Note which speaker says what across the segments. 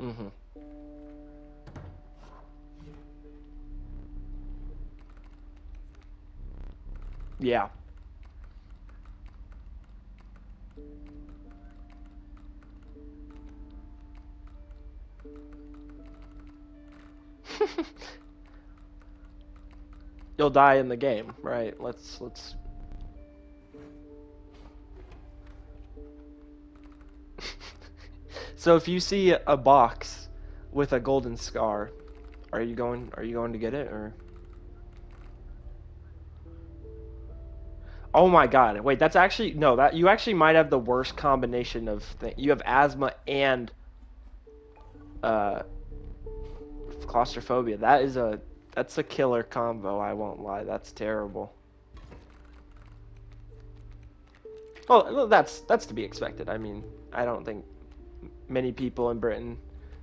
Speaker 1: Mm-hmm. Yeah. You'll die in the game, right? Let's. So if you see a box with a golden scar, are you going to get it or? Oh my God. Wait, that's actually no, that you actually might have the worst combination of things. You have asthma and uh claustrophobia. That's a killer combo, I won't lie. That's terrible. Well, that's to be expected. I mean, I don't think many people in Britain,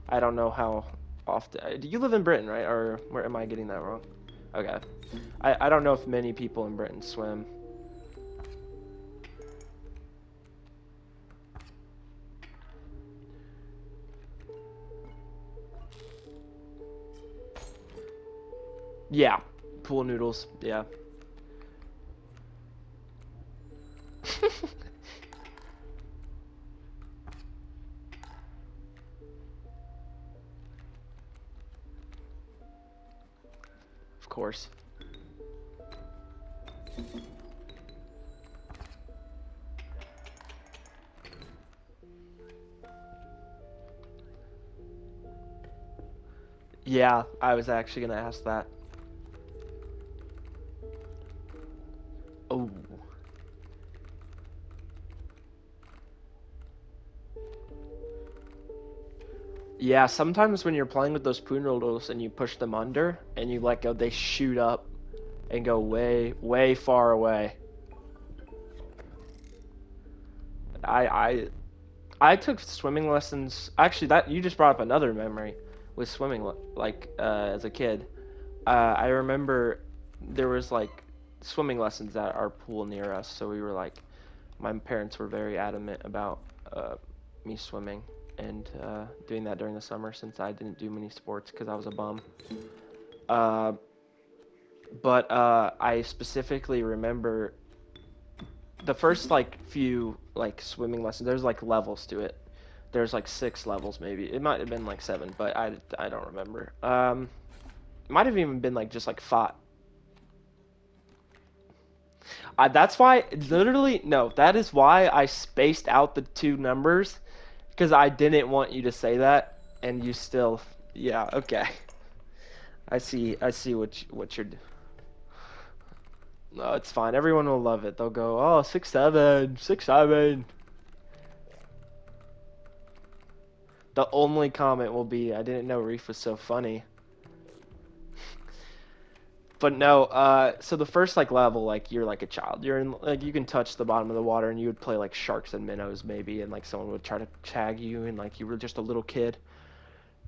Speaker 1: I don't know how often. Do you live in Britain, right? Or where am I getting that wrong? Okay. I don't know if many people in Britain swim. Yeah, pool noodles. Yeah. Of course. Yeah, I was actually gonna ask that. Oh. Yeah, sometimes when you're playing with those pool noodles and you push them under and you let go, they shoot up and go way, way far away. I I I took swimming lessons. Actually, that you just brought up another memory with swimming. Like as a kid, I remember there was like swimming lessons at our pool near us. So we were like, my parents were very adamant about me swimming and doing that during the summer since I didn't do many sports because I was a bum. Uh, but I specifically remember the first like few like swimming lessons. There's like levels to it. There's like 6 levels maybe. It might have been like 7, but I don't remember. It might have even been like just like 5. That's why literally no. That is why I spaced out the two numbers because I didn't want you to say that, and you still yeah okay. I see what you're. No, it's fine. Everyone will love it. They'll go, oh, 6'7", 6'7". The only comment will be, I didn't know Reef was so funny. But no, so the first like level, like you're like a child. You're in like you can touch the bottom of the water and you would play like sharks and minnows maybe, and like someone would try to tag you and like you were just a little kid.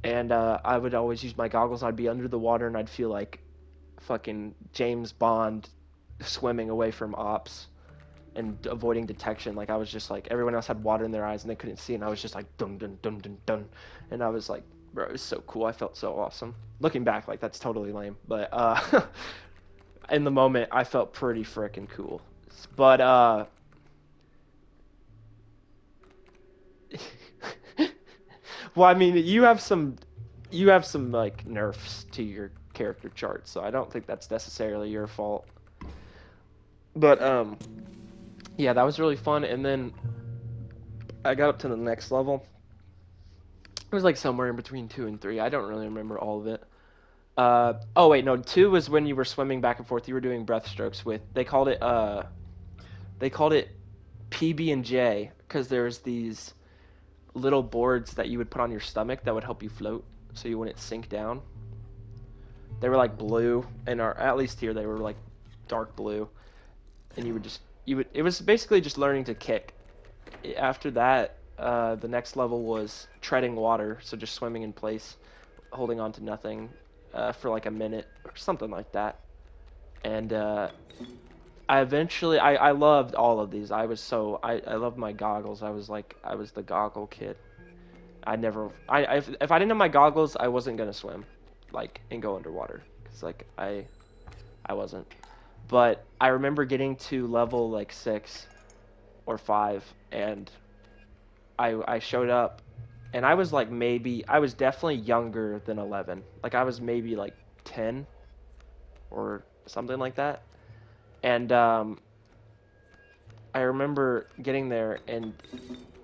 Speaker 1: And I would always use my goggles. I'd be under the water and I'd feel like fucking James Bond swimming away from ops and avoiding detection. Like I was just like everyone else had water in their eyes and they couldn't see, and I was just like dun dun dun dun dun, and I was like, bro, it was so cool. I felt so awesome. Looking back, like that's totally lame, but in the moment, I felt pretty freaking cool. But well, I mean, you have some like nerfs to your character chart, so I don't think that's necessarily your fault. But yeah, that was really fun. And then I got up to the next level. It was like somewhere in between 2 and 3. I don't really remember all of it. Oh wait, no, 2 was when you were swimming back and forth. You were doing breathstrokes with. They called it PB and J because there's these little boards that you would put on your stomach that would help you float, so you wouldn't sink down. They were like blue, and at least here they were like dark blue, and you would. It was basically just learning to kick. After that, the next level was treading water, so just swimming in place, holding on to nothing for like a minute or something like that. And I loved all of these. I loved my goggles. I was the goggle kid. I never. If I didn't have my goggles, I wasn't gonna swim, like, and go underwater, cause like I wasn't. But I remember getting to level like 6 or 5, and I showed up, and I was like maybe I was definitely younger than 11. Like I was maybe like 10 or something like that. And I remember getting there, and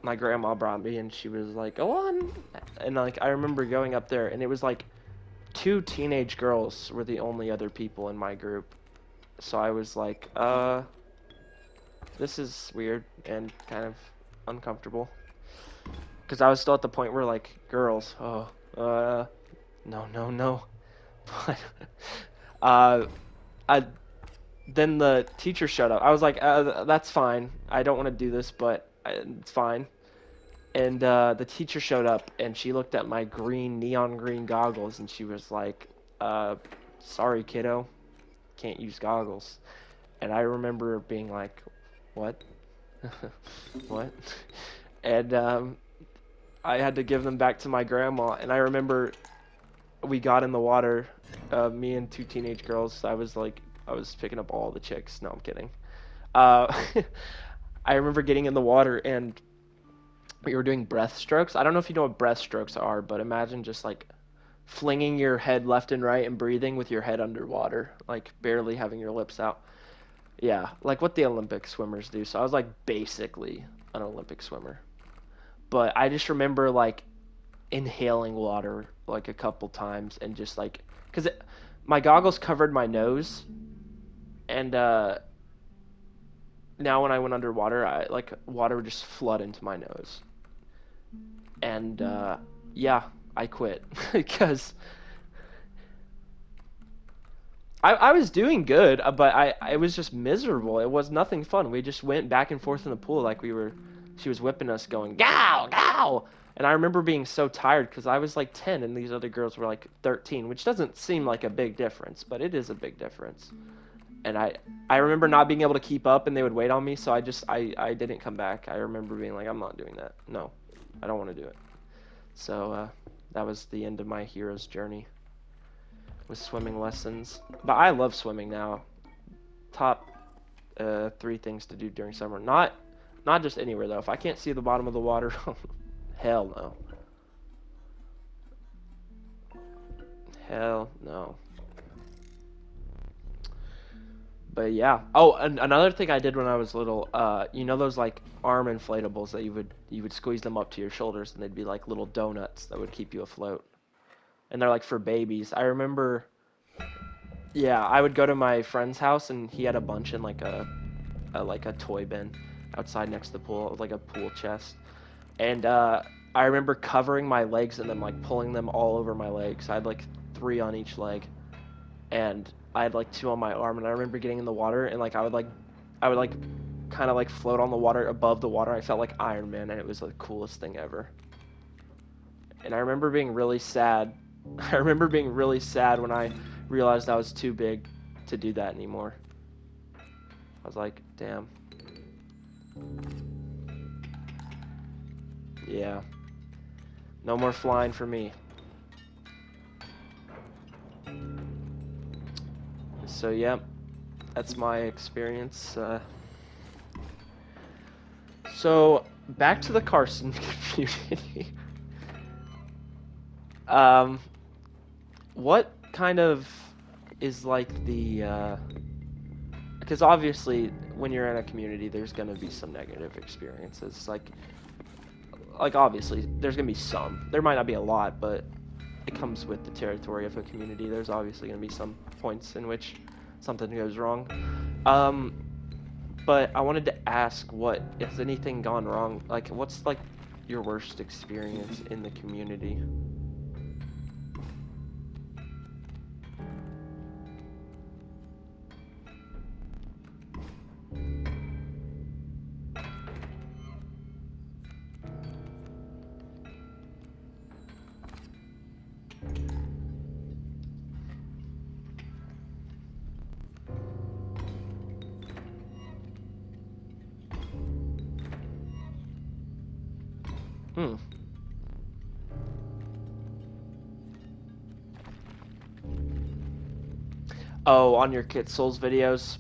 Speaker 1: my grandma brought me, and she was like, "Go on," and like I remember going up there, and it was like two teenage girls were the only other people in my group. So I was like, this is weird and kind of uncomfortable. Because I was still at the point where, like, girls, oh, no, no, no. But, uh, I, then the teacher showed up. I was like, that's fine. I don't want to do this, but it's fine. And the teacher showed up, and she looked at my neon green goggles, and she was like, uh, sorry, kiddo, can't use goggles. And I remember being like, what? What? And I had to give them back to my grandma. And I remember we got in the water, me and two teenage girls. I was picking up all the chicks. No, I'm kidding. Uh, I remember getting in the water, and we were doing breathstrokes. I don't know if you know what breathstrokes are, but imagine just like flinging your head left and right and breathing with your head underwater, like barely having your lips out. Yeah, like what the Olympic swimmers do. So I was like basically an Olympic swimmer. But I just remember like inhaling water like a couple times and just like cuz my goggles covered my nose, and now when I went underwater, I like water would just flood into my nose. And yeah, I quit because I was doing good, but I was just miserable. It was nothing fun. We just went back and forth in the pool like she was whipping us, going gow gow. And I remember being so tired because I was like 10 and these other girls were like 13, which doesn't seem like a big difference, but it is a big difference. And I remember not being able to keep up, and they would wait on me, so I didn't come back. I remember being like, I'm not doing that. No, I don't want to do it. So that was the end of my hero's journey with swimming lessons. But I love swimming now. Top 3 things to do during summer. Not just anywhere though. If I can't see the bottom of the water, hell no. Hell no. But yeah. Oh, and another thing I did when I was little, you know those like arm inflatables that you would squeeze them up to your shoulders, and they'd be like little donuts that would keep you afloat. And they're like for babies. I remember, yeah, I would go to my friend's house, and he had a bunch in like a toy bin outside next to the pool. It was like a pool chest. And I remember covering my legs and then like pulling them all over my legs. I had like 3 on each leg, and I had like 2 on my arm. And I remember getting in the water, and like I would like kind of like float on the water above the water. I felt like Iron Man, and it was the coolest thing ever. And I remember being really sad. I remember being really sad when I realized I was too big to do that anymore. I was like, damn. Yeah. No more flying for me. So, yeah, that's my experience. So, back to the Carson community. um, what kind of is like because obviously when you're in a community, there's gonna be some negative experiences. Like obviously there's gonna be some. There might not be a lot, but it comes with the territory of a community. There's obviously gonna be some points in which something goes wrong. Um, but I wanted to ask, what has anything gone wrong? Like, what's like your worst experience in the community? Hmm. Oh, on your Kit Souls videos.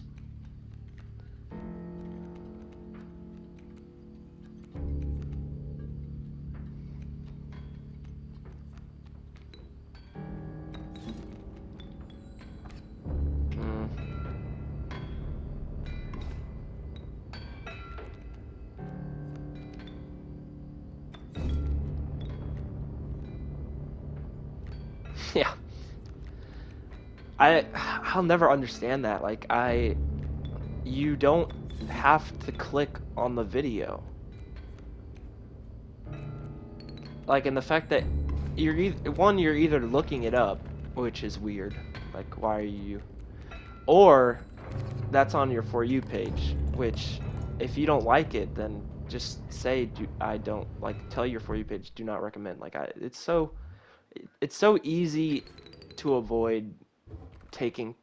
Speaker 1: Mm. Yeah. I'll never understand that. Like you don't have to click on the video. Like, and the fact that you're either looking it up, which is weird. Like, why are you? Or that's on your For You page, which if you don't like it, then just say I don't like. Tell your For You page do not recommend. Like, it's so easy to avoid taking.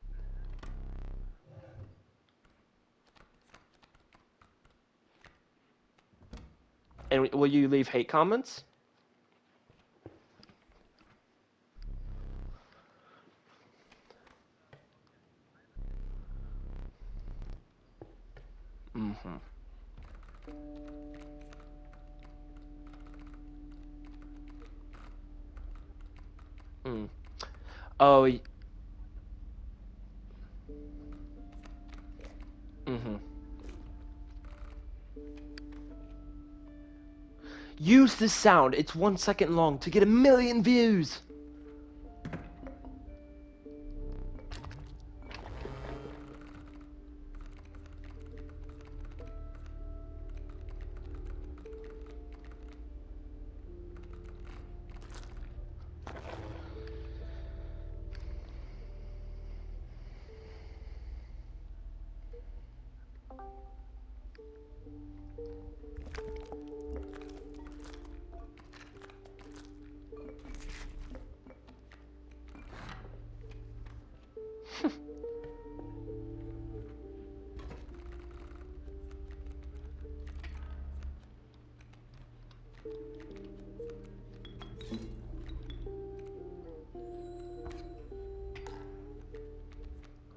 Speaker 1: And will you leave hate comments? Mm-hmm. Mm. Oh. Mm-hmm. Use this sound. It's 1 second long to get 1 million views.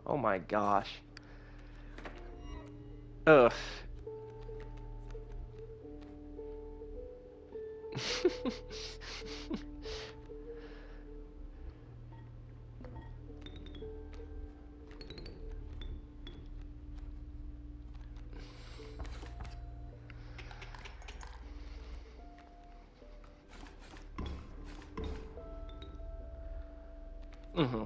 Speaker 1: Oh my gosh. Ugh. Mm-hmm.